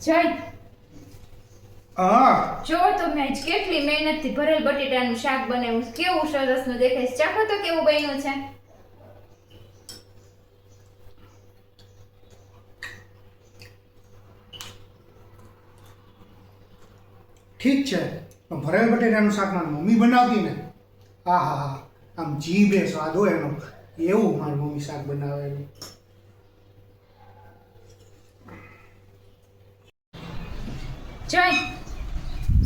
જય હા જો તમે આજ કેટલી મહેનતથી ભરેલ બટેટાનું શાક બનાવ્યું છે. કેવું સરસનું દેખાય છે. ચાખો તો કેવું બન્યું છે. ઠીક છે પણ ભરેલ બટેટાનું શાક મારી મમ્મી બનાવતી ને હા હા હા આમ જીભે સ્વાદ હોય એનો એવું મારી મમ્મી શાક બનાવે એનું. જય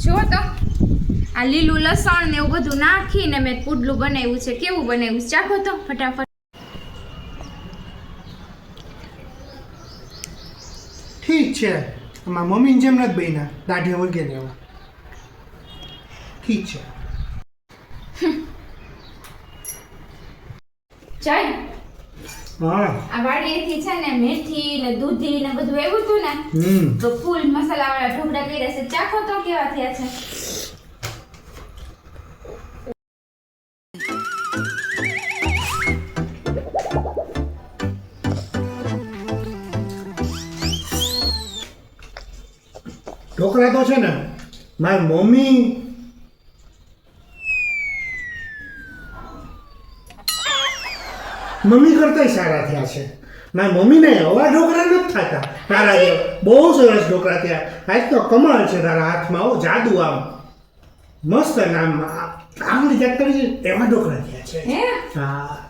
જો તો આ લીલું લસણ ને એવું બધું નાખીને મેં પુડલું બનાવ્યું છે. કેવું બનાવ્યું છે ચાખો તો ફટાફટ. ઠીક છે મારી મમ્મીની જેમ નથી બન્યા દાઢી વળગે ને એવા. ઠીક છે જય હા આ વાડીએથી છે ને મેથી ને દૂધી ને બધું એવું હતું ને તો ફૂલ મસાલા વાળા ઢોકળા કર્યા છે. ચાખો તો કેવા થયા છે. ઢોકળા તો છે ને મારી મમ્મી કરતાંય સારા થયા છે. મારી મમ્મીને આવા ઢોકળા નથી થતા તારા જેવા. બહુ સરસ ઢોકળા થયા. આજ તો કમાલ છે તારા હાથમાં. આવો જાદુ આમ મસ્ત આમ આંગળી ચેક કરી એવા ઢોકળા થયા છે. હે હા